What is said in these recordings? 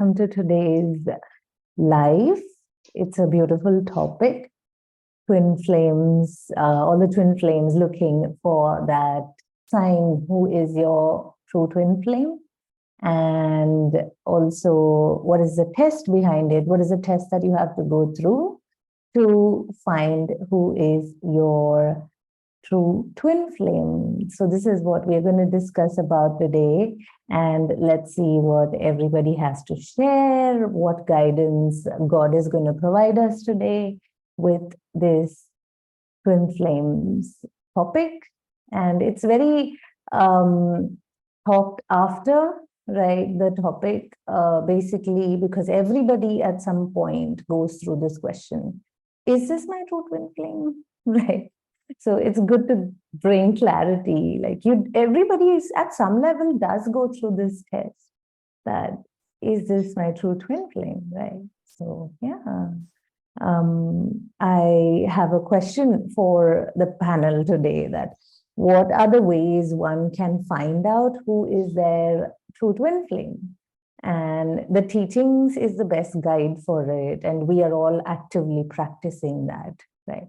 welcome to today's live. It's a beautiful topic. Twin flames, all the twin flames looking for that sign who is your true twin flame. And also, what is the test behind it? What is the test that you have to go through to find who is your true twin flame? So this is what we're going to discuss about today, and let's see what everybody has to share, what guidance God is going to provide us today with this twin flames topic. And it's very talked after, right, the topic, basically because everybody at some point goes through this question: is this my true twin flame? Right. So it's good to bring clarity. Like everybody is at some level does go through this test. That is this my true twin flame, right? So yeah, I have a question for the panel today. That what are the ways one can find out who is their true twin flame? And the teachings is the best guide for it, and we are all actively practicing that, right?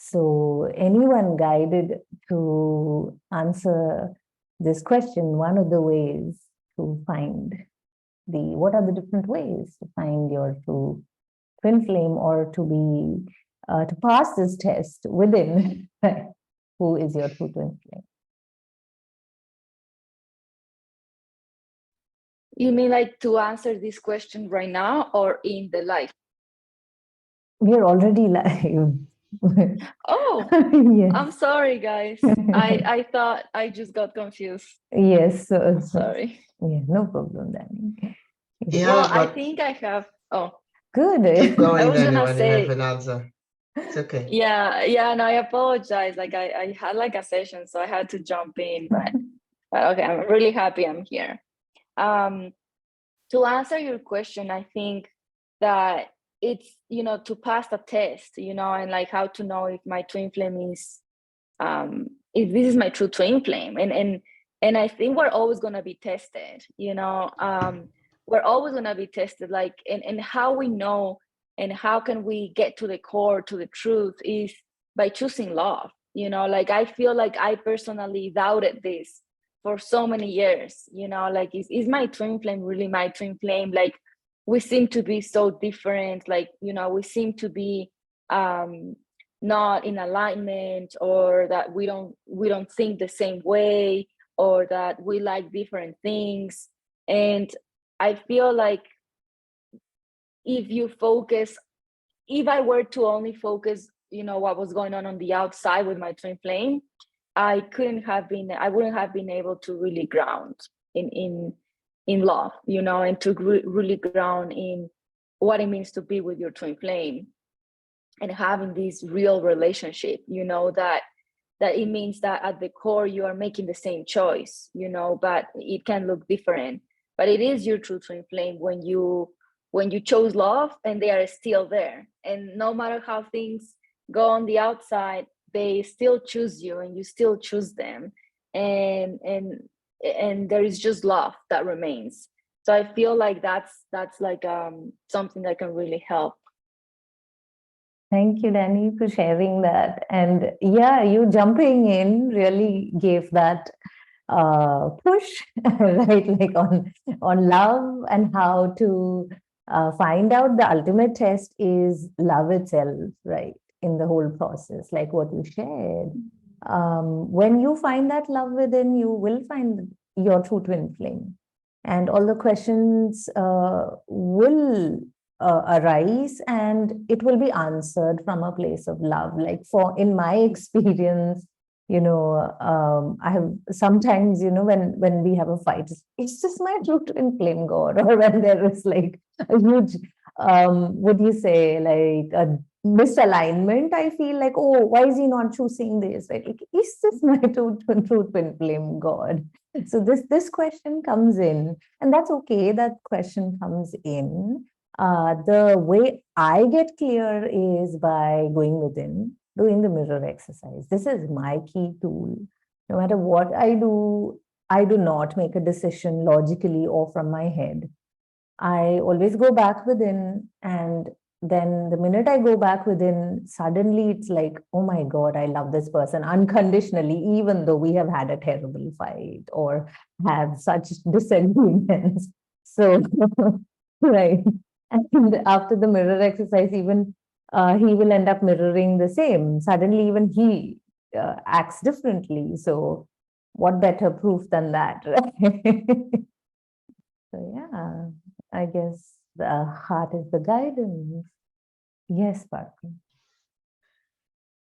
So anyone guided to answer this question, one of the ways to find what are the different ways to find your true twin flame, or to be, to pass this test within, right? Who is your true twin flame? You mean like to answer this question right now or in the live? We're already live. Oh, yes. I'm sorry, guys. I thought I just got confused. Yes. Sorry. Yeah, no problem, Dany. Yeah, well, I think I have. Oh, good. Keep going, I was then, gonna say. It's okay. Yeah, and I apologize. Like I had like a session, so I had to jump in. But okay, I'm really happy I'm here. To answer your question, I think that it's, to pass the test, and like how to know if my twin flame is, if this is my true twin flame. And I think we're always going to be tested, we're always going to be tested, like, and how we know and how can we get to the core, to the truth, is by choosing love. Like I feel like I personally doubted this for so many years, like, is my twin flame really my twin flame? Like, we seem to be so different, like, we seem to be not in alignment, or that we don't think the same way, or that we like different things. And I feel like if I were to only focus, what was going on the outside with my twin flame, I wouldn't have been able to really ground in love, and to really ground in what it means to be with your twin flame and having this real relationship, that it means that at the core you are making the same choice, but it can look different. But it is your true twin flame when you chose love, and they are still there. And no matter how things go on the outside, they still choose you, and you still choose them, and there is just love that remains. So I feel like that's like something that can really help. Thank you, Dany, for sharing that. And yeah, you jumping in really gave that push, right? Like on love, and how to find out. The ultimate test is love itself, right? In the whole process, like what you shared. When you find that love within, you will find your true twin flame. And all the questions will arise, and it will be answered from a place of love. Like in my experience, I have sometimes, when we have a fight, it's just my true twin flame, God. Or when there is like a huge, what do you say, like a misalignment, I feel like, oh, why is he not choosing this? Right? Like, is this my true twin flame, God? So this question comes in, and that's okay. That question comes in. The way I get clear is by going within, doing the mirror exercise. This is my key tool. No matter what I do not make a decision logically or from my head. I always go back within, and then the minute I go back within, suddenly it's like, oh my God, I love this person unconditionally, even though we have had a terrible fight or have such disagreements. So, right. And after the mirror exercise, even he will end up mirroring the same. Suddenly, even he acts differently. So, what better proof than that, right? So, yeah, I guess the heart is the guidance. Yes, Parker.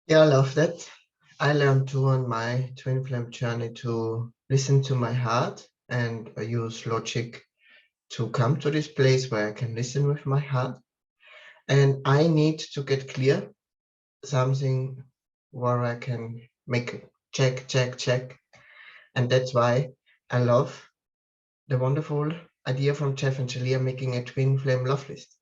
Yeah, I love that. I learned too on my twin flame journey to listen to my heart and use logic to come to this place where I can listen with my heart. And I need to get clear something where I can make a check, check, check. And that's why I love the wonderful idea from Jeff and Shalia making a twin flame love list.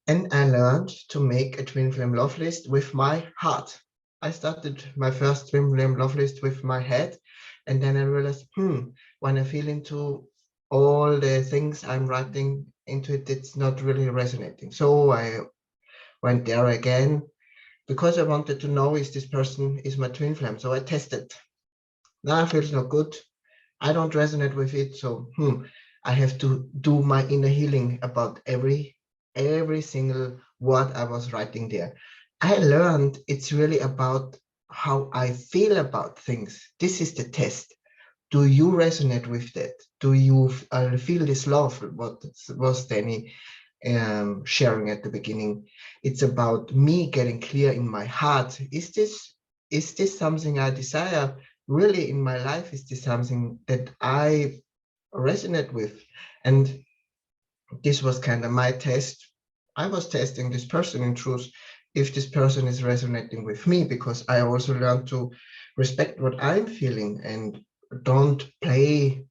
And I learned to make a twin flame love list with my heart. I started my first twin flame love list with my head, and then I realized, when I feel into all the things I'm writing into it, it's not really resonating. So I went there again because I wanted to know if this person is my twin flame. So I tested. Now it feels not good. I don't resonate with it. So I have to do my inner healing about every single word I was writing there. I learned it's really about how I feel about things. This is the test. Do you resonate with that? Do you feel this love? What was Dany sharing at the beginning? It's about me getting clear in my heart. Is this something I desire really in my life? Is this something that I resonate with? And this was kind of my test. I was testing this person in truth, if this person is resonating with me, because I also learned to respect what I'm feeling and don't play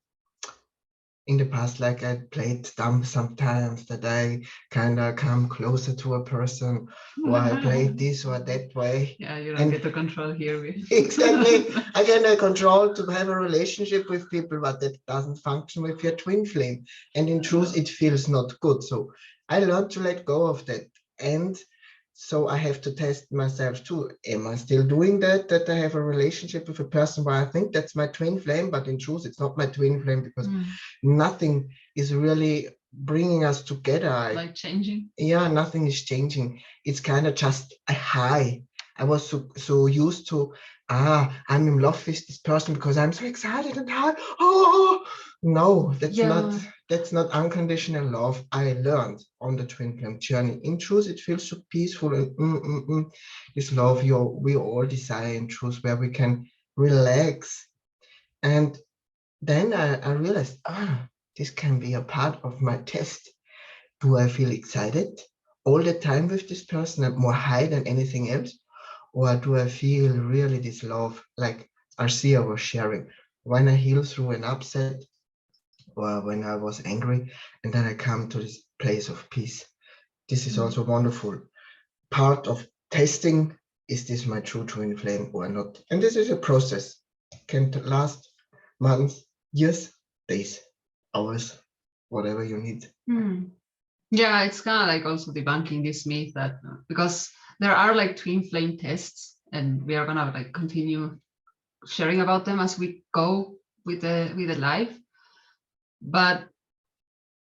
in the past like I played dumb sometimes, that I kind of come closer to a person, or I played this or that way. Yeah, you don't get the control here. Exactly. I can control to have a relationship with people, but that doesn't function with your twin flame. And in truth, it feels not good. So I learned to let go of that. And so I have to test myself too. Am I still doing that? That I have a relationship with a person where I think that's my twin flame, but in truth, it's not my twin flame, because nothing is really bringing us together. Like changing? Yeah, nothing is changing. It's kind of just a high. I was so used to, I'm in love with this person because I'm so excited and high. Oh, no, that's not unconditional love. I learned on the twin flame journey. In truth, it feels so peaceful and this love we all desire in truth, where we can relax. And then I realized, this can be a part of my test. Do I feel excited all the time with this person and more high than anything else? Or do I feel really this love, like Arcia was sharing, when I heal through an upset or when I was angry, and then I come to this place of peace? This is also wonderful. Part of testing, is this my true twin flame or not? And this is a process. Can last months, years, days, hours, whatever you need. Yeah, it's kind of like also debunking this myth that because there are like twin flame tests, and we are gonna like continue sharing about them as we go with the life. But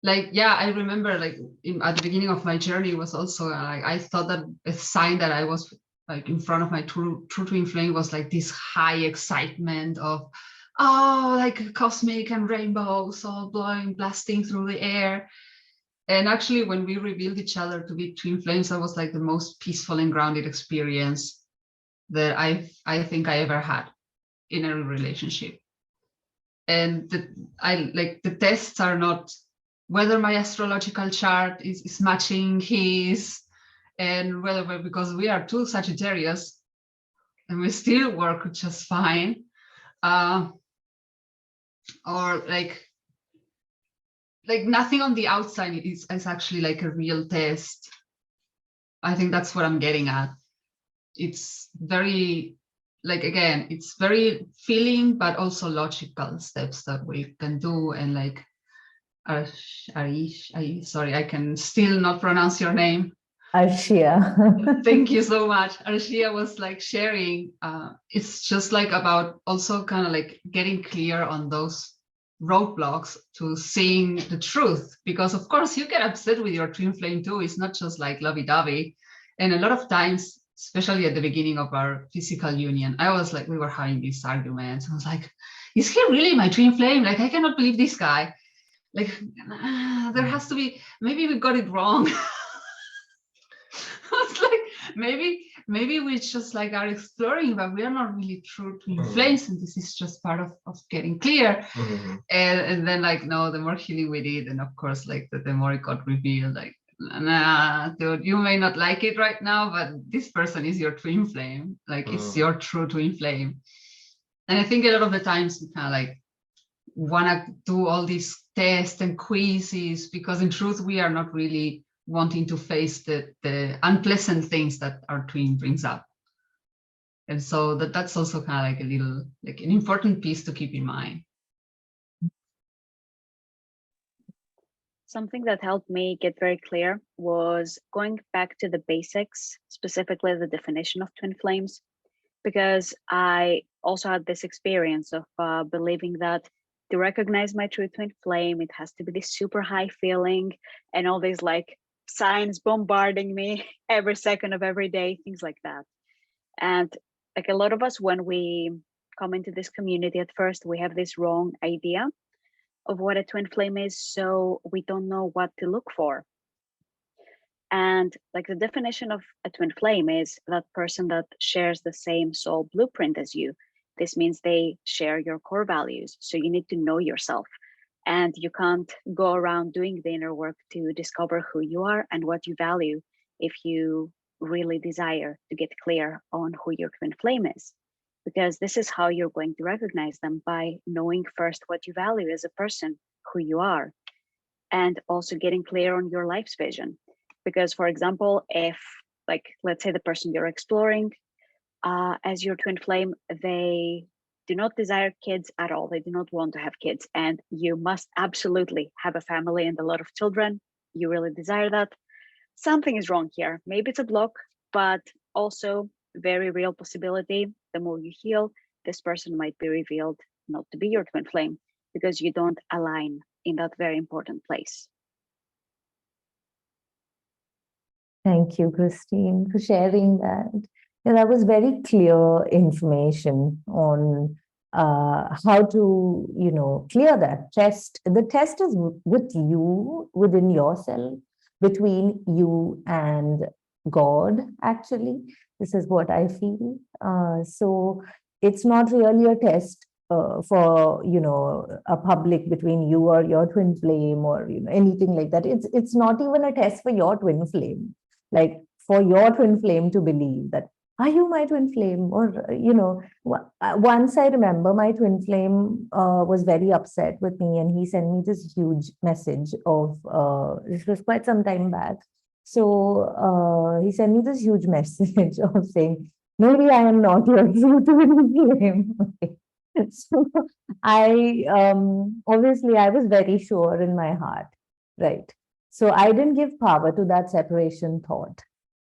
like, yeah, I remember like at the beginning of my journey was also like I thought that a sign that I was like in front of my true twin flame was like this high excitement of like cosmic and rainbows all blasting through the air. And actually, when we revealed each other to be twin flames, that was like the most peaceful and grounded experience that I think I ever had in a relationship. And the tests are not whether my astrological chart is matching his, and whether, because we are two Sagittarius and we still work just fine, or like nothing on the outside is actually like a real test. I think that's what I'm getting at. It's very, like, again, it's very feeling, but also logical steps that we can do. And like, sorry, I can still not pronounce your name. Arshia. Thank you so much. Arshia was like sharing, it's just like about also kind of like getting clear on those roadblocks to seeing the truth, because of course you get upset with your twin flame too. It's not just like lovey-dovey. And a lot of times, especially at the beginning of our physical union, I was like, we were having these arguments. I was like, is he really my twin flame? Like, I cannot believe this guy. Like, there has to be, maybe we got it wrong. It's like maybe we just like are exploring, but we are not really true twin flames, and this is just part of getting clear. And then like, no, the more healing we did, and of course like the more it got revealed, like, nah, dude, you may not like it right now, but this person is your twin flame. Like, it's your true twin flame. And I think a lot of the times we kind of like want to do all these tests and quizzes, because in truth we are not really wanting to face the unpleasant things that our twin brings up. And so that's also kind of like a little, like an important piece to keep in mind. Something that helped me get very clear was going back to the basics, specifically the definition of twin flames, because I also had this experience of believing that to recognize my true twin flame, it has to be this super high feeling and all these like signs bombarding me every second of every day, things like that. And like a lot of us, when we come into this community at first, we have this wrong idea of what a twin flame is, so we don't know what to look for. And like the definition of a twin flame is that person that shares the same soul blueprint as you. This means they share your core values, so you need to know yourself. And you can't go around doing the inner work to discover who you are and what you value if you really desire to get clear on who your twin flame is. Because this is how you're going to recognize them, by knowing first what you value as a person, who you are, and also getting clear on your life's vision. Because, for example, if, like, let's say the person you're exploring as your twin flame, they do not desire kids at all. They do not want to have kids. And you must absolutely have a family and a lot of children. You really desire that. Something is wrong here. Maybe it's a block, but also very real possibility. The more you heal, this person might be revealed not to be your twin flame, because you don't align in that very important place. Thank you, Christine, for sharing that. Yeah, that was very clear information on how to, clear that test. The test is with you, within yourself, between you and God, actually. This is what I feel. So it's not really a test for, a public between you or your twin flame or, anything like that. It's not even a test for your twin flame. Like, for your twin flame to believe that, are you my twin flame? Or, once I remember my twin flame was very upset with me, and he sent me this huge message of, this was quite some time back. So he sent me this huge message of saying, maybe I am not your true twin flame. Okay. So I, obviously I was very sure in my heart, right? So I didn't give power to that separation thought.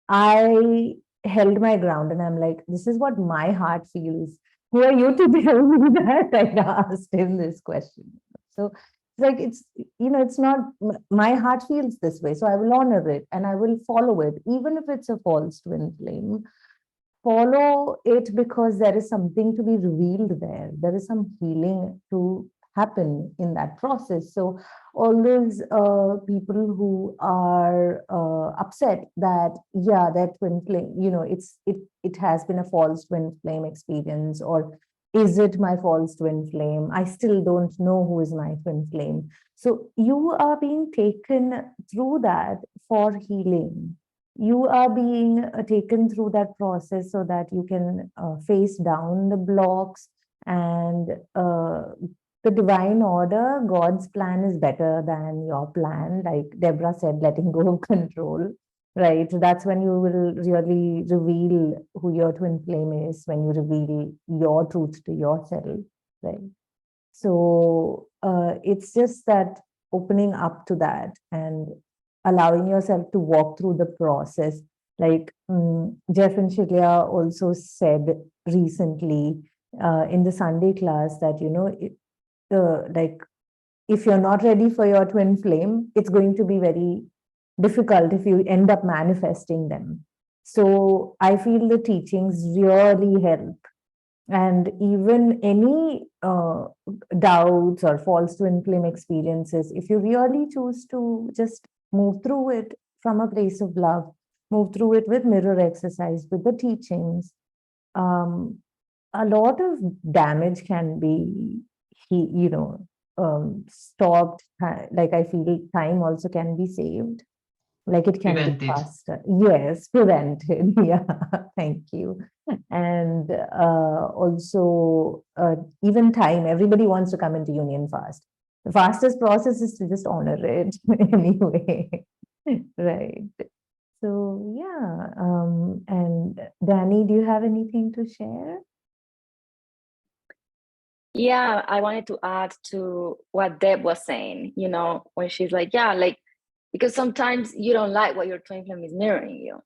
I held my ground, and I'm like, this is what my heart feels. Who are you to tell me that? I asked him this question. So it's it's not, my heart feels this way. So I will honor it and I will follow it, even if it's a false twin flame. Follow it because there is something to be revealed there. There is some healing to happen in that process. So all those people who are upset that, yeah, that twin flame, it has been a false twin flame experience, or is it my false twin flame? I still don't know who is my twin flame. So you are being taken through that for healing. You are being taken through that process so that you can face down the blocks, and the divine order, God's plan is better than your plan. Like Deborah said, letting go of control, right? That's when you will really reveal who your twin flame is, when you reveal your truth to yourself, right? So it's just that opening up to that and allowing yourself to walk through the process. Like Jeff and Shilya also said recently in the Sunday class that, you know, like if you're not ready for your twin flame, it's going to be very difficult if you end up manifesting them. So I feel the teachings really help. And even any doubts or false twin flame experiences, if you really choose to just move through it from a place of love, move through it with mirror exercise, with the teachings, a lot of damage can be, stopped. Like I feel time also can be saved. Like it can be faster. Yes, prevented. Yeah, thank you. And also, even time, everybody wants to come into union fast. The fastest process is to just honor it anyway. Right. So, yeah. And Dany, do you have anything to share? Yeah, I wanted to add to what Deb was saying, you know, when she's like, yeah, like, because sometimes you don't like what your twin flame is mirroring you.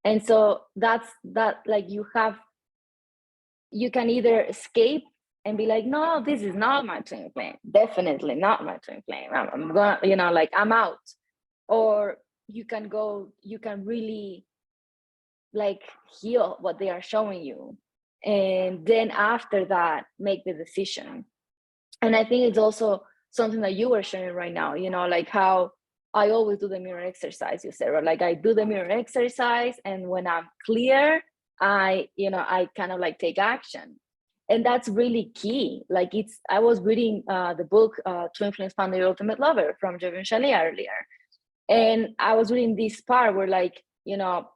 And so that's that, like you can either escape and be like, no, this is not my twin flame. Definitely not my twin flame. I'm gonna, you know, like I'm out. Or you can really like heal what they are showing you. And then after that, make the decision. And I think it's also something that you were sharing right now, you know, like how I always do the mirror exercise, you said, right? Like I do the mirror exercise, and when I'm clear, I kind of like take action. And that's really key. Like I was reading the book, Twin Flames Found the Ultimate Lover from Jeff and Shelley earlier. And I was reading this part where like, you know,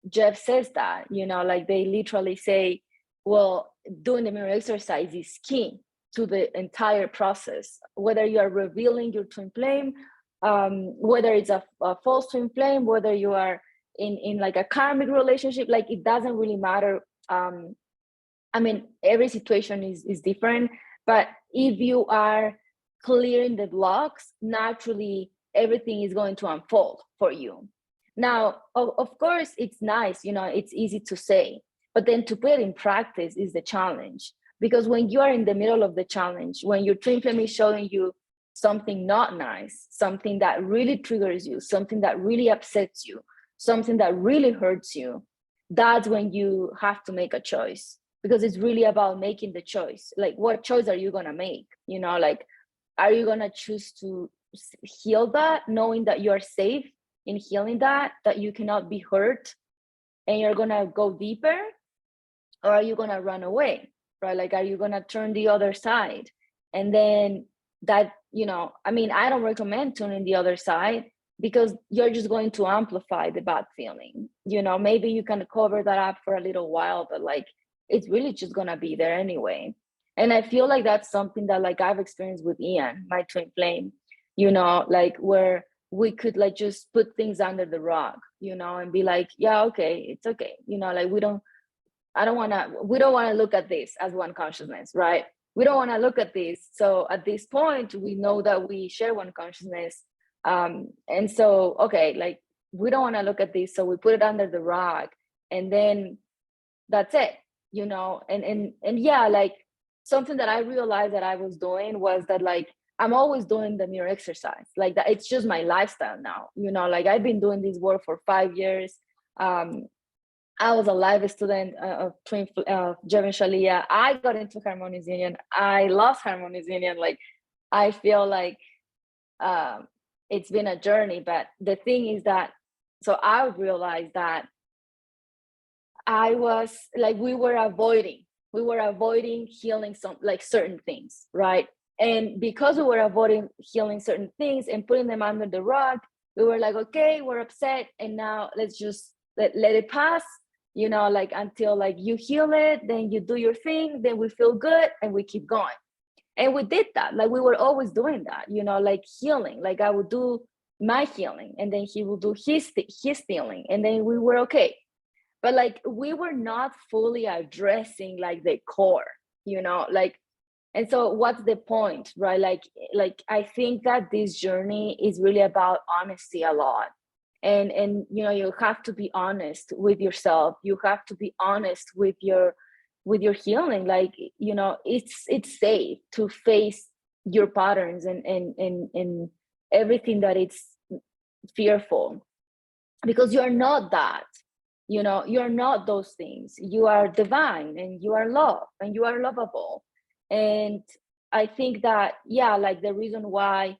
Jeff says that, you know, like they literally say, well, doing the mirror exercise is key to the entire process, whether you are revealing your twin flame, whether it's a false twin flame, whether you are in like a karmic relationship, like it doesn't really matter. I mean, every situation is different, but if you are clearing the blocks, naturally everything is going to unfold for you. Now, of course, it's nice, you know, it's easy to say, but then to put it in practice is the challenge. Because when you are in the middle of the challenge, when your twin flame is showing you something not nice, something that really triggers you, something that really upsets you, something that really hurts you, that's when you have to make a choice. Because it's really about making the choice. Like, what choice are you gonna make? You know, like, are you gonna choose to heal that, knowing that you're safe in healing that you cannot be hurt, and you're gonna go deeper? Or are you gonna run away? Right? Like, are you gonna turn the other side? And then that, you know, I mean, I don't recommend turning the other side, because you're just going to amplify the bad feeling. You know, maybe you can cover that up for a little while, but like, it's really just gonna be there anyway. And I feel like that's something that like I've experienced with Ian, my twin flame, you know, like where we could like just put things under the rug, you know, and be like, yeah, okay, it's okay. You know, like we don't want to look at this as one consciousness, right? We don't want to look at this. So at this point, we know that we share one consciousness. And so, okay, like we don't want to look at this. So we put it under the rug, and then that's it, you know? And yeah, like something that I realized that I was doing was that like, I'm always doing the mirror exercise like that. It's just my lifestyle now, you know, like I've been doing this work for 5 years. I was a live student of Jeff and Shalia. I got into Harmonious Union. I love Harmonious Union. Like, I feel like it's been a journey, but the thing is that, so I realized that I was like, we were avoiding healing some like certain things, right? And because we were avoiding healing certain things and putting them under the rug, we were like, okay, we're upset, and now let's just let it pass, you know, like until like you heal it, then you do your thing, then we feel good and we keep going. And we did that. Like we were always doing that, you know, like healing. Like I would do my healing, and then he will do his healing, and then we were okay. But like we were not fully addressing like the core, you know, like, And so what's the point, right? Like I think that this journey is really about honesty a lot. And you know, you have to be honest with yourself. You have to be honest with your healing. Like, you know, it's safe to face your patterns and everything that it's fearful, because you're not that. You know, you're not those things. You are divine, and you are love, and you are lovable. And I think that, yeah, like the reason why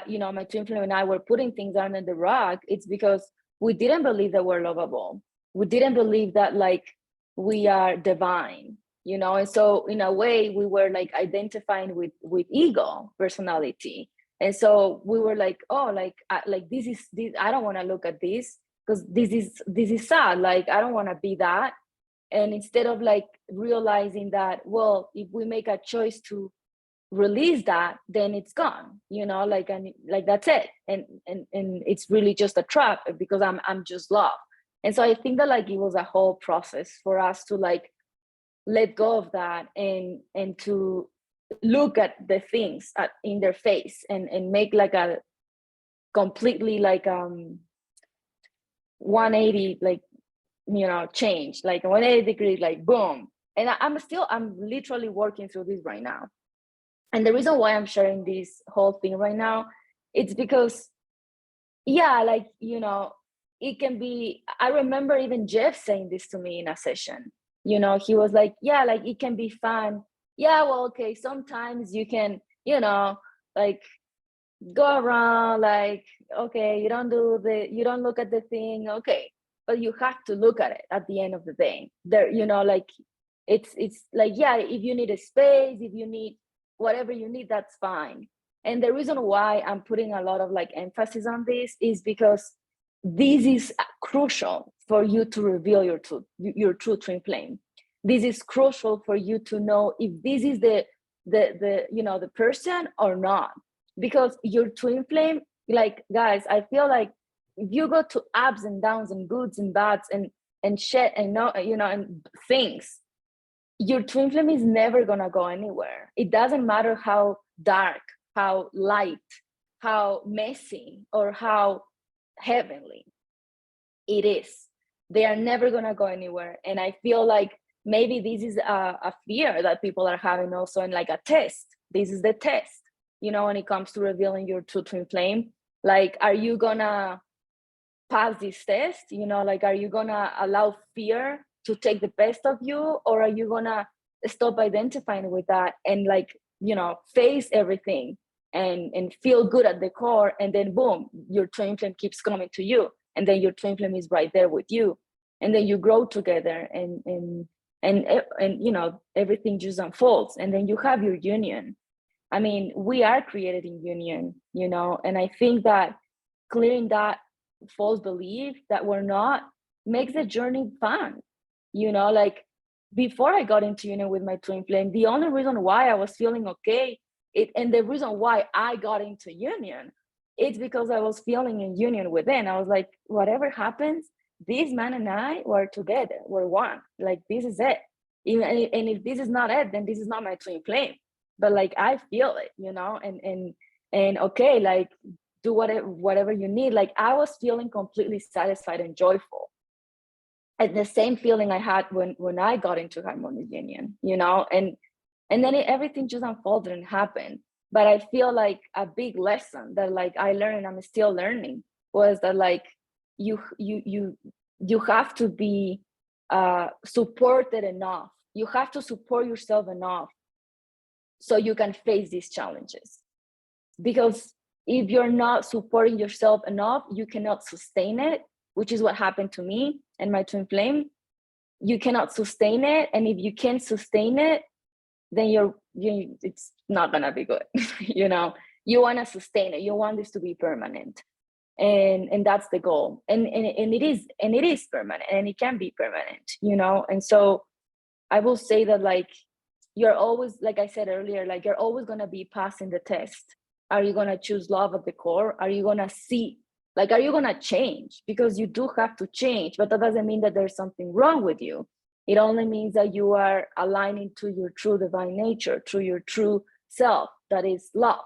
you know, my twin flame and I were putting things under the rug, it's because we didn't believe that we're lovable. We didn't believe that like we are divine, you know. And so in a way we were like identifying with ego personality. And so we were like, oh, like this I don't want to look at this, because this is sad. Like, I don't want to be that. And instead of like realizing that, well, if we make a choice to release that, then it's gone, you know, like, and like that's it. And it's really just a trap, because I'm just love. And so I think that like it was a whole process for us to like let go of that, and to look at the things in their face, and make like a completely like 180, like, you know, change, like 180 degrees, like boom. And I'm literally working through this right now. And the reason why I'm sharing this whole thing right now, it's because, yeah, like, you know, it can be, I remember even Jeff saying this to me in a session. You know, he was like, yeah, like it can be fun. Yeah, well, okay, sometimes you can, you know, like go around, like, okay, you don't look at the thing, okay, but you have to look at it at the end of the day. There, you know, like it's like, yeah, if you need a space, if you need whatever you need, that's fine. And the reason why I'm putting a lot of like emphasis on this is because this is crucial for you to reveal your true twin flame. This is crucial for you to know if this is the you know, the person or not. Because your twin flame, like, guys, I feel like if you go to ups and downs and goods and bads and shit and no, you know, and things, your twin flame is never gonna go anywhere. It doesn't matter how dark, how light, how messy, or how heavenly it is. They are never gonna go anywhere. And I feel like maybe this is a fear that people are having also, in like a test. This is the test, you know, when it comes to revealing your true twin flame. Like, are you gonna pass this test? You know, like, are you gonna allow fear to take the best of you, or are you gonna stop identifying with that and, like, you know, face everything and feel good at the core, and then boom, your twin flame keeps coming to you, and then your twin flame is right there with you, and then you grow together, and you know, everything just unfolds, and then you have your union. I mean, we are created in union, you know, and I think that clearing that false belief that we're not makes the journey fun. You know, like, before I got into union with my twin flame, the only reason why I was feeling okay, and the reason why I got into union, it's because I was feeling in union within. I was like, whatever happens, this man and I were together, we're one. Like, this is it. And if this is not it, then this is not my twin flame. But like, I feel it, you know, and okay, like, do whatever you need. Like, I was feeling completely satisfied and joyful. And the same feeling I had when I got into Harmonious Union, you know, and then everything just unfolded and happened. But I feel like a big lesson that, like, I learned and I'm still learning was that, like, you have to be supported enough. You have to support yourself enough so you can face these challenges. Because if you're not supporting yourself enough, you cannot sustain it, which is what happened to me and my twin flame. You cannot sustain it. And if you can't sustain it, then it's not gonna be good. You know, you wanna sustain it. You want this to be permanent. And that's the goal. And it is permanent, and it can be permanent, you know? And so I will say that, like, you're always, like I said earlier, like, you're always gonna be passing the test. Are you gonna choose love at the core? Are you gonna see, like, are you gonna change? Because you do have to change, but that doesn't mean that there's something wrong with you. It only means that you are aligning to your true divine nature, to your true self, that is love.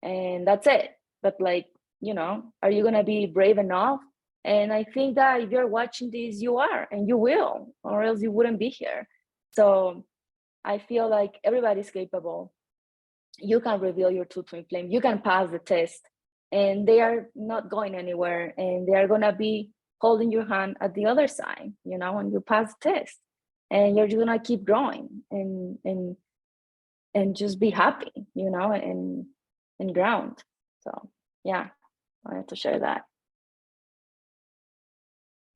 And that's it. But like, you know, are you gonna be brave enough? And I think that if you're watching this, you are, and you will, or else you wouldn't be here. So I feel like everybody's capable. You can reveal your true twin flame. You can pass the test, and they are not going anywhere, and they are gonna be holding your hand at the other side, you know, when you pass the test, and you're just gonna keep growing and just be happy, you know, and ground. So yeah, I wanted to share that.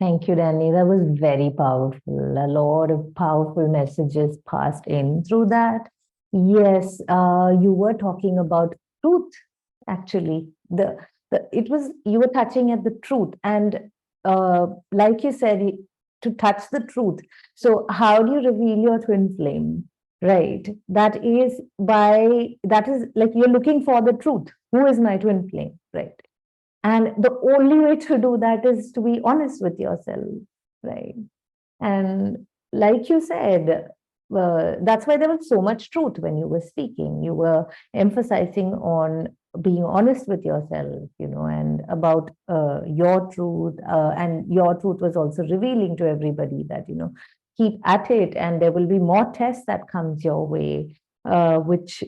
Thank you, Dany. That was very powerful. A lot of powerful messages passed in through that. Yes, you were talking about truth, actually. It was, you were touching at the truth. And like you said, to touch the truth. So how do you reveal your twin flame? Right. That is like you're looking for the truth. Who is my twin flame? Right. And the only way to do that is to be honest with yourself, right? And like you said, that's why there was so much truth when you were speaking. You were emphasizing on being honest with yourself, you know, and about your truth. And your truth was also revealing to everybody that, you know, keep at it, and there will be more tests that comes your way, which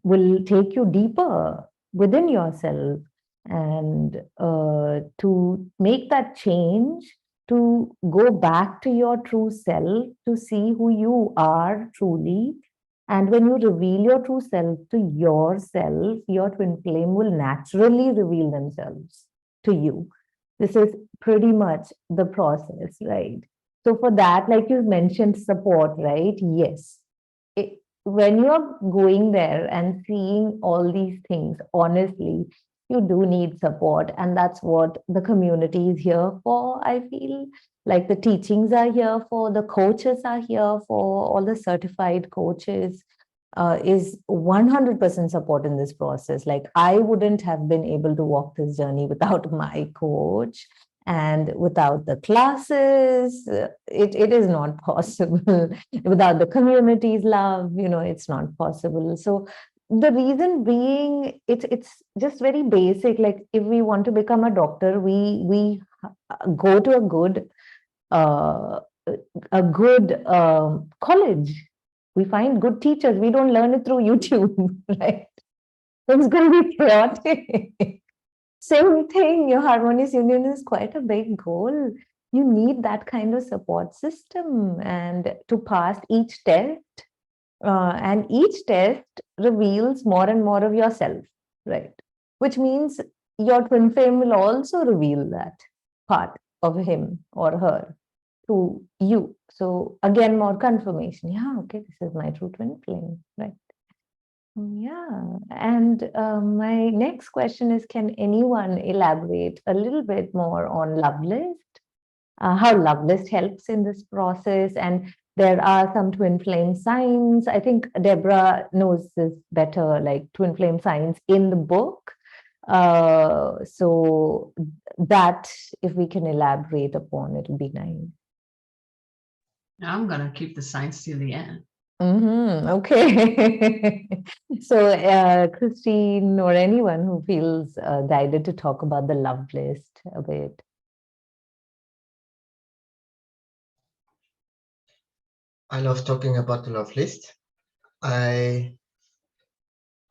will take you deeper within yourself. And to make that change, to go back to your true self, to see who you are truly. And when you reveal your true self to yourself, your twin flame will naturally reveal themselves to you. This is pretty much the process, right? So for that, like you mentioned, support, right? Yes. When you're going there and seeing all these things, honestly, you do need support. And that's what the community is here for, I feel. Like the teachings are here for, the coaches are here for, all the certified coaches is 100% support in this process. Like I wouldn't have been able to walk this journey without my coach. And without the classes, it is not possible. Without the community's love, you know, it's not possible. So the reason being, it's just very basic. Like if we want to become a doctor, we go to a good college. We find good teachers. We don't learn it through YouTube, right? It's going to be chaotic. Same thing, your Harmonious Union is quite a big goal. You need that kind of support system, and to pass each test. And each test reveals more and more of yourself, right? Which means your twin flame will also reveal that part of him or her to you. So again, more confirmation. Yeah, okay, this is my true twin flame, right? Yeah. And my next question is, can anyone elaborate a little bit more on Love List? How Love List helps in this process? And there are some twin flame signs. I think Deborah knows this better, like twin flame signs in the book. So that, if we can elaborate upon, it would be nice. I'm gonna keep the signs till the end. Okay. So, Christine or anyone who feels guided to talk about the Love List a bit. I love talking about the love list. I'm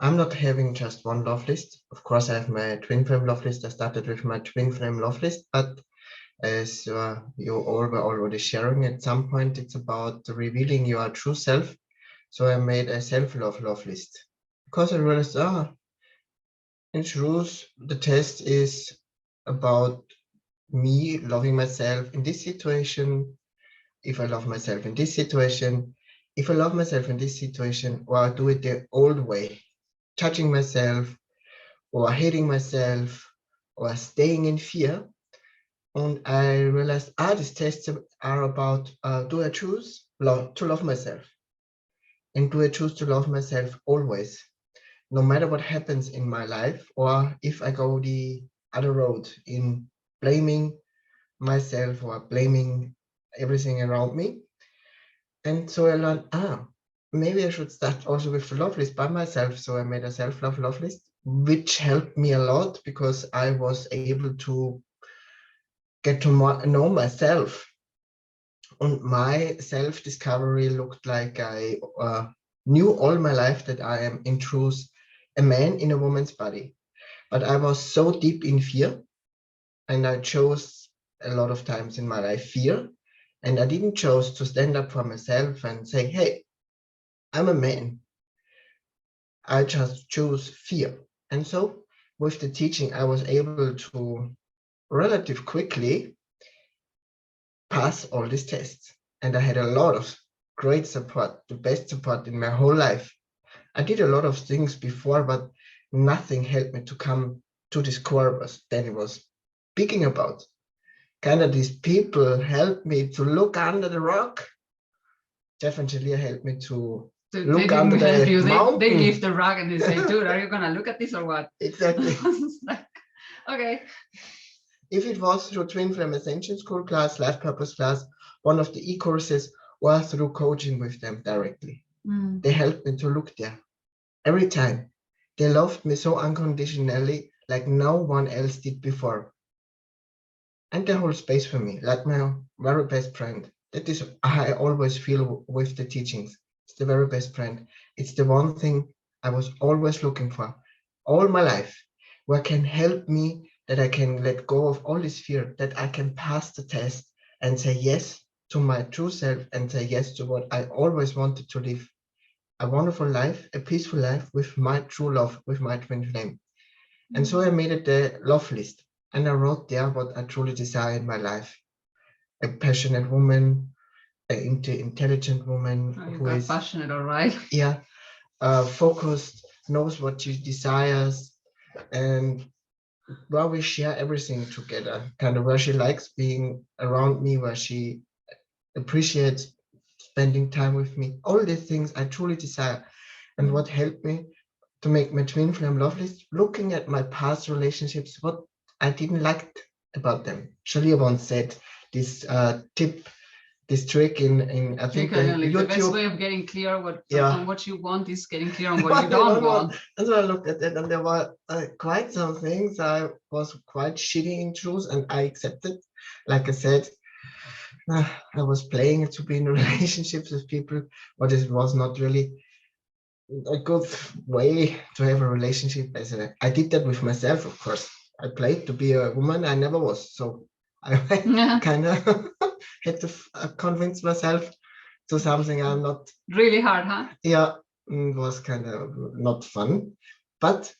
not having just one love list. Of course, I have my twin flame love list. I started with my twin flame love list, but as you all were already sharing, at some point it's about revealing your true self. So I made a self-love love list because I realized, in truth, the test is about me loving myself in this situation. If I love myself in this situation, if I love myself in this situation, or I do it the old way, judging myself or hating myself or staying in fear. And I realized, these tests are about, do I choose to love myself? And do I choose to love myself always, no matter what happens in my life, or if I go the other road in blaming myself or blaming everything around me? And so I learned, maybe I should start also with the love list by myself. So I made a self-love love list, which helped me a lot because I was able to get to know myself. And my self-discovery looked like I knew all my life that I am in truth a man in a woman's body. But I was so deep in fear, and I chose a lot of times in my life fear. And I didn't choose to stand up for myself and say, hey, I'm a man. I just chose fear. And so with the teaching, I was able to relatively quickly pass all these tests. And I had a lot of great support, the best support in my whole life. I did a lot of things before, but nothing helped me to come to this core was Dany was speaking about. Kind of these people helped me to look under the rock. Definitely helped me to They look didn't under help the you. mountain. They gave the rug and they say, dude, are you gonna look at this or what? Exactly. Like, okay. If it was through Twin Flame Ascension School class, Life Purpose class, one of the e-courses, or through coaching with them directly. They helped me to look there. Every time. They loved me so unconditionally, like no one else did before. And they hold space for me, like my very best friend. That is how I always feel with the teachings. It's the very best friend. It's the one thing I was always looking for all my life, where can help me, that I can let go of all this fear, that I can pass the test and say yes to my true self and say yes to what I always wanted to live. A wonderful life, a peaceful life with my true love, with my twin flame. And so I made it the love list. And I wrote there what I truly desire in my life. A passionate woman, an intelligent woman Oh, you who got is passionate, all right. focused, knows what she desires, and where we share everything together, kind of where she likes being around me, where she appreciates spending time with me. All these things I truly desire. And what helped me to make my twin flame love list, looking at my past relationships, what I didn't like about them. Shalia once said this tip, this trick in I think Like YouTube. the best way of getting clear on what you want is getting clear on what What you don't want. And so I looked at it, and there were quite some things I was quite shitty in truth, and I accepted. Like I said, I was playing to be in relationships with people, but it was not really a good way to have a relationship. I did that with myself, of course. I played to be a woman I never was, so I kind of had to convince myself to something I'm not. Really hard, huh? Yeah, it was kind of not fun, but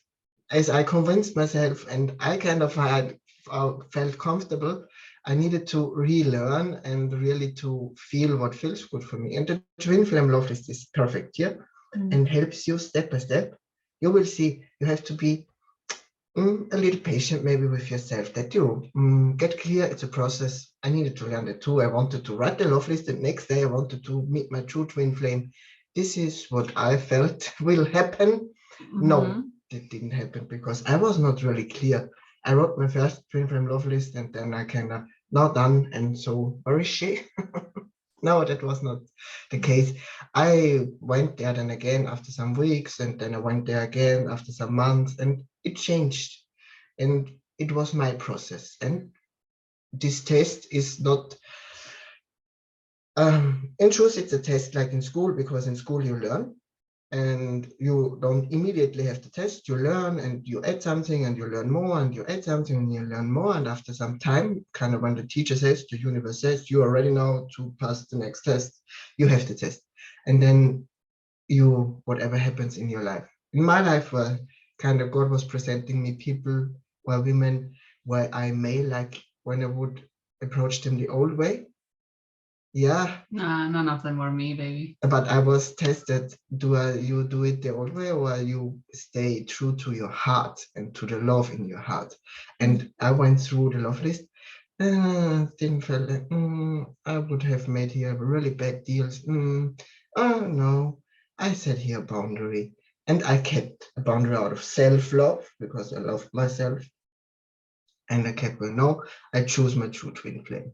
as I convinced myself and I kind of had felt comfortable, I needed to relearn and really to feel what feels good for me. And the twin flame love list is perfect here and helps you step by step. You will see you have to be a little patient maybe with yourself, that you get clear. It's a process. I needed to learn it too. I wanted to write the love list, and next day I wanted to meet my true twin flame. This is what I felt will happen. No, it didn't happen because I was not really clear. I wrote my first twin flame love list, and then I kind of not done. And so, where is she? No, that was not the case. I went there then again after some weeks, and then I went there again after some months, and it changed. And it was my process. And this test is not, in truth, it's a test like in school, because in school you learn and you don't immediately have the test. You learn and you add something and you learn more and you add something and you learn more. And after some time, kind of when the teacher says, the universe says, you are ready now to pass the next test, you have the test. And then you, whatever happens in your life. In my life, where kind of God was presenting me people, where women, where I may like when I would approach them the old way. Yeah. Nah, none of them were me, baby. But I was tested. You do it the old way, or you stay true to your heart and to the love in your heart? And I went through the love list. Didn't feel like I would have made here really bad deals. Oh no, I set here a boundary, and I kept a boundary out of self-love because I loved myself. And I kept going, no, I choose my true twin flame.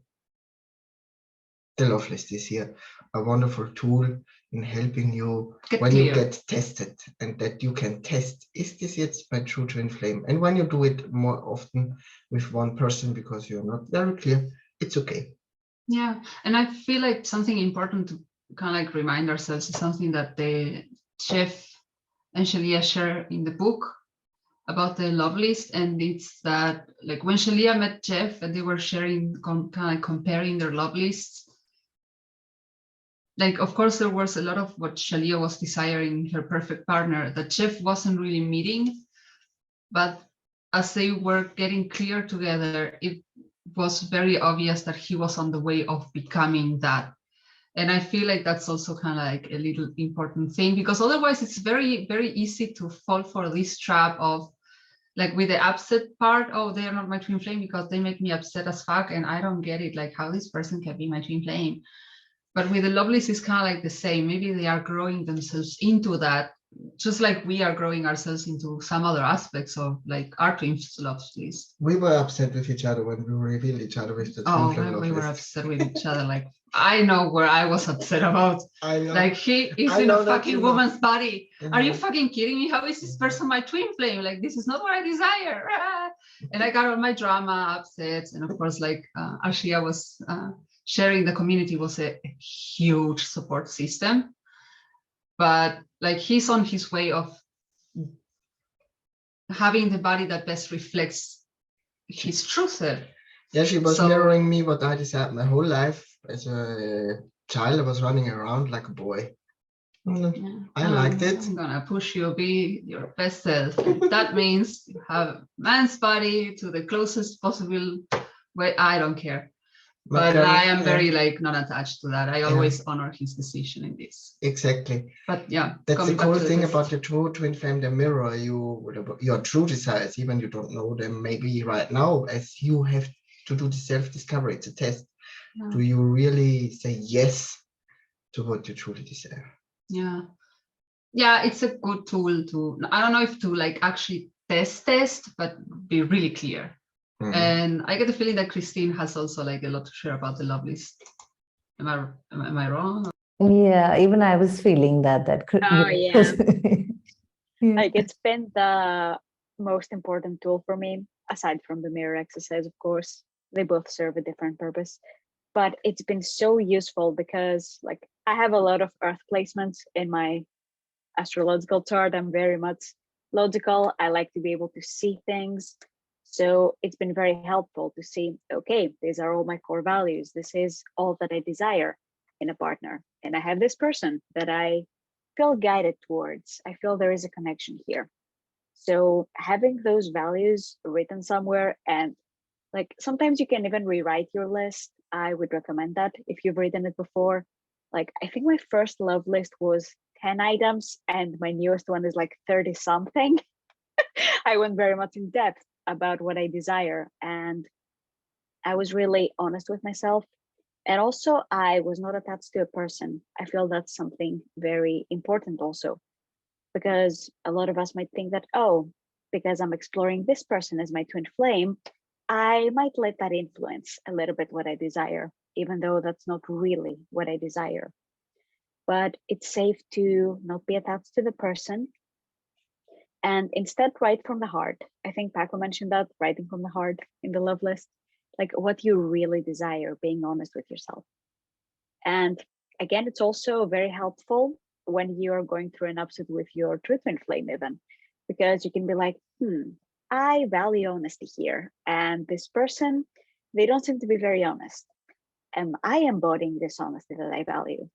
the love list is here a wonderful tool in helping you Get when you clear. get tested, and that you can test, is this yet my true twin flame? And when you do it more often with one person because you're not very clear, it's okay. Yeah, and I feel like something important to kind of like remind ourselves is something that the Jeff and Shalia share in the book about the love list, and it's that like when Shalia met Jeff and they were sharing, kind of like comparing their love lists, like of course there was a lot of what Shalia was desiring in her perfect partner that Jeff wasn't really meeting, but as they were getting clear together, it was very obvious that he was on the way of becoming that. And I feel like that's also kind of like a little important thing, because otherwise it's very, very easy to fall for this trap of like with the upset part, oh, they are not my twin flame because they make me upset as fuck and I don't get it, like how this person can be my twin flame. But with the love list, it's kind of like the same. Maybe they are growing themselves into that, just like we are growing ourselves into some other aspects of like our twin love list. We were upset with each other when we revealed each other with the twin flame love We were list. upset with each other. Like I know where I was upset about. I know. Like he is I in know a that fucking you know. woman's body. Are you Mhm. fucking kidding me? How is this person my twin flame? Like this is not what I desire. And I got all my drama, upsets, and of course, like Ashia was sharing, the community was a huge support system. But like he's on his way of having the body that best reflects his true self. Yeah, she was So- mirroring me what I desired my whole life. As a child, I was running around like a boy. Yeah. I liked it. I'm gonna push you, be your best self. That means you have man's body to the closest possible way. I don't care. But I am very like not attached to that. I always honor his decision in this. Exactly. But yeah, That's the coming back cool to thing test. about the true twin flame. They mirror you, your true desires, even you don't know them maybe right now, as you have to do the self-discovery. It's a test. Yeah. Do you really say yes to what you truly desire? Yeah. Yeah, it's a good tool to, I don't know if to like actually test, but be really clear. Mhm. And I get the feeling that Christine has also like a lot to share about the love list. Am I wrong? Yeah, even I was feeling that Oh, yeah. Yeah. Like it's been the most important tool for me, aside from the mirror exercise, of course. They both serve a different purpose. But it's been so useful because like I have a lot of earth placements in my astrological chart. I'm very much logical. I like to be able to see things. So it's been very helpful to see, okay, these are all my core values. This is all that I desire in a partner. And I have this person that I feel guided towards. I feel there is a connection here. So having those values written somewhere, and like sometimes you can even rewrite your list. I would recommend that if you've written it before. Like I think my first love list was 10 items and my newest one is like 30 something. I went very much in depth about what I desire, and I was really honest with myself. And also I was not attached to a person. I feel that's something very important also, because a lot of us might think that, oh, because I'm exploring this person as my twin flame, I might let that influence a little bit what I desire, even though that's not really what I desire. But it's safe to not be attached to the person and instead write from the heart. I think Paco mentioned that, writing from the heart in the love list, like what you really desire, being honest with yourself. And again, it's also very helpful when you're going through an upset with your true twin flame even, because you can be like, I value honesty here. And this person, they don't seem to be very honest. Am I embodying this honesty that I value?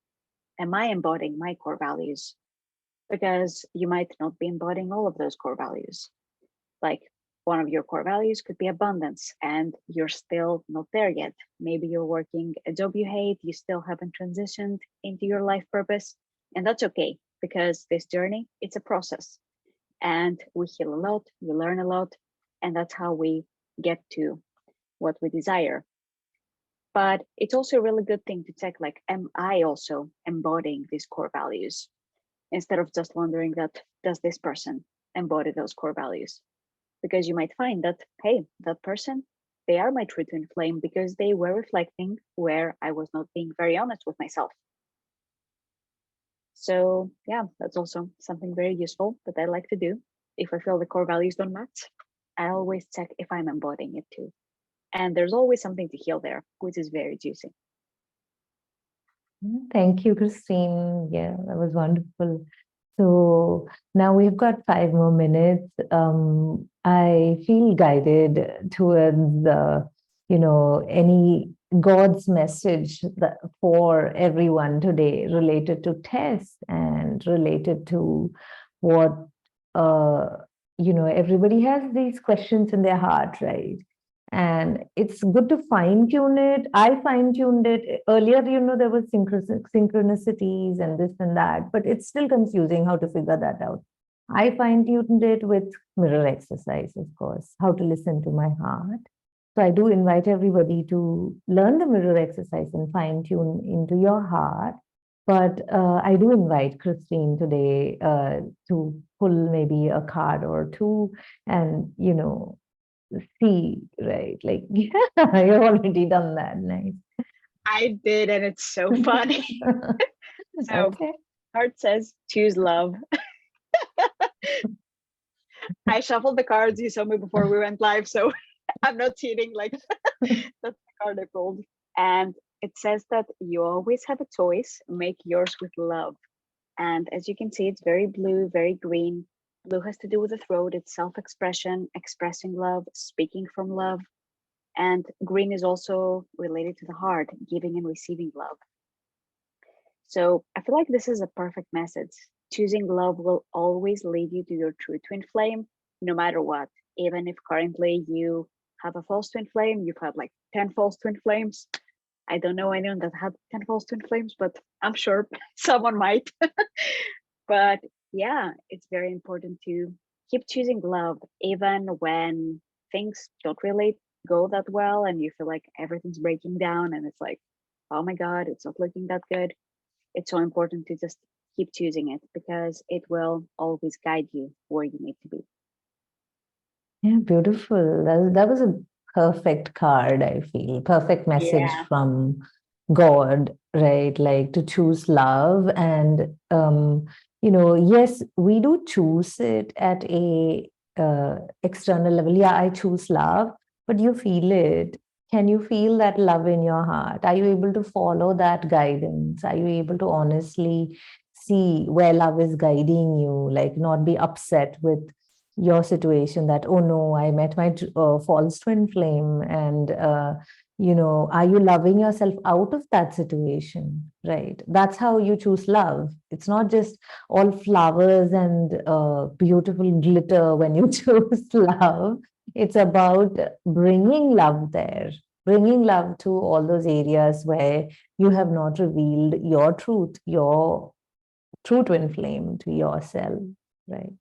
Am I embodying my core values? Because you might not be embodying all of those core values. Like one of your core values could be abundance and you're still not there yet. Maybe you're working a job you hate, you still haven't transitioned into your life purpose. And that's okay, because this journey, it's a process. And we heal a lot, we learn a lot, and that's how we get to what we desire. But it's also a really good thing to check, like, am I also embodying these core values? Instead of just wondering that, does this person embody those core values? Because you might find that, hey, that person, they are my true twin flame because they were reflecting where I was not being very honest with myself. So yeah, that's also something very useful that I like to do. If I feel the core values don't match, I always check if I'm embodying it too. And there's always something to heal there, which is very juicy. Thank you, Christine. Yeah, that was wonderful. So now we've got 5 more minutes. I feel guided towards, any God's message for everyone today related to tests and related to what, everybody has these questions in their heart, right? And it's good to fine tune it. I fine tuned it earlier. There was synchronicities and this and that, but it's still confusing how to figure that out. I fine tuned it with mirror exercise, of course, how to listen to my heart. So I do invite everybody to learn the mirror exercise and fine tune into your heart. But I do invite Christine today to pull maybe a card or two and, see, right? Like, yeah, you've already done that. Nice. I did, and it's so funny. So, Okay. heart says, choose love. I shuffled the cards. You saw me before we went live, so I'm not cheating. Like, that's the card I pulled. And it says that you always have a choice. Make yours with love. And as you can see, it's very blue, very green. Blue has to do with the throat. It's self-expression, expressing love, speaking from love. And green is also related to the heart, giving and receiving love. So I feel like this is a perfect message. Choosing love will always lead you to your true twin flame, no matter what. Even if currently you have a false twin flame, you've had like 10 false twin flames. I don't know anyone that had 10 false twin flames, but I'm sure someone might. But yeah, it's very important to keep choosing love, even when things don't really go that well and you feel like everything's breaking down and it's like, oh my God, it's not looking that good. It's so important to just keep choosing it because it will always guide you where you need to be. Yeah, beautiful. That was a perfect card, I feel. Perfect message from God, right? Like to choose love. And, yes, we do choose it at a external level. Yeah, I choose love, but you feel it. Can you feel that love in your heart? Are you able to follow that guidance? Are you able to honestly see where love is guiding you? Like not be upset with your situation that, oh no, I met my false twin flame. And, are you loving yourself out of that situation? Right. That's how you choose love. It's not just all flowers and beautiful glitter when you choose love. It's about bringing love there, bringing love to all those areas where you have not revealed your truth, your true twin flame to yourself, right?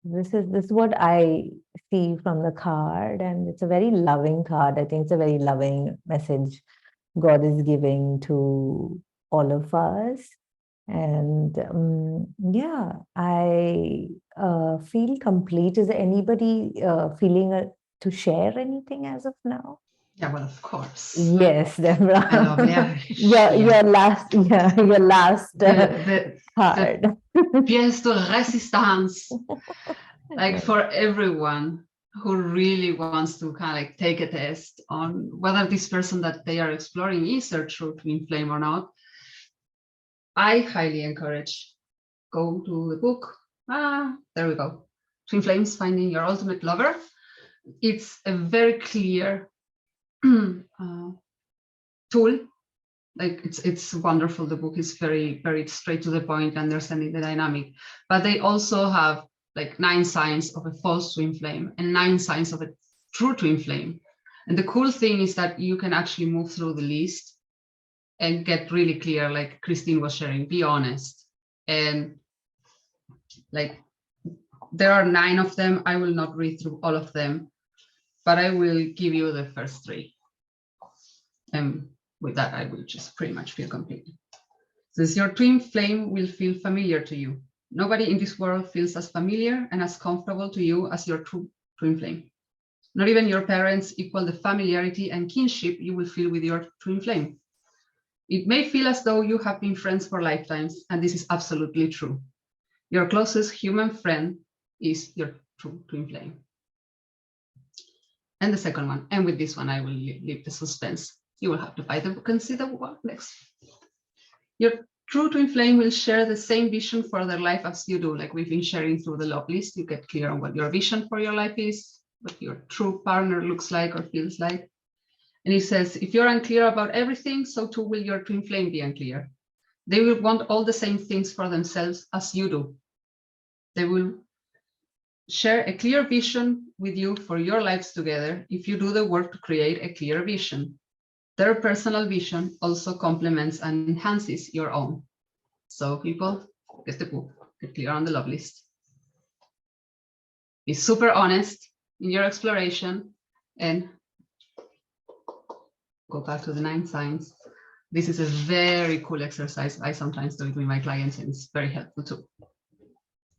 This is what I see from the card, and it's a very loving card. I think it's a very loving message God is giving to all of us. And yeah, I feel complete. Is there anybody feeling to share anything as of now? Yeah, well, of course. Yes, Deborah. I love leverage. your last, your last The card. pièce de résistance, like for everyone who really wants to kind of like take a test on whether this person that they are exploring is their true twin flame or not. I highly encourage, go to the book. There we go. Twin Flames, Finding Your Ultimate Lover. It's a very clear tool. Like it's wonderful. The book is very, very straight to the point, understanding the dynamic. But they also have like 9 signs of a false twin flame and 9 signs of a true twin flame. And the cool thing is that you can actually move through the list and get really clear, like Christine was sharing, be honest. And like there are 9 of them. I will not read through all of them, but I will give you the first 3. And with that, I will just pretty much feel complete. Since your twin flame will feel familiar to you. Nobody in this world feels as familiar and as comfortable to you as your true twin flame. Not even your parents equal the familiarity and kinship you will feel with your twin flame. It may feel as though you have been friends for lifetimes, and this is absolutely true. Your closest human friend is your true twin flame. And the second one, and with this one, I will leave the suspense. You will have to find the book and see the what next. Your true twin flame will share the same vision for their life as you do, like we've been sharing through the love list. You get clear on what your vision for your life is, what your true partner looks like or feels like. And it says, if you're unclear about everything, so too will your twin flame be unclear. They will want all the same things for themselves as you do. They will share a clear vision with you for your lives together if you do the work to create a clear vision. Their personal vision also complements and enhances your own. So people, get the book, get clear on the love list. Be super honest in your exploration and go back to the 9 signs. This is a very cool exercise. I sometimes do it with my clients and it's very helpful too.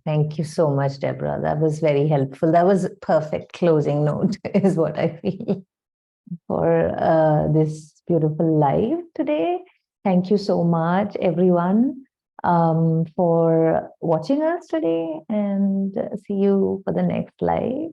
Thank you so much, Deborah. That was very helpful. That was a perfect closing note, is what I feel, for this beautiful live today. Thank you so much, everyone, for watching us today, and see you for the next live.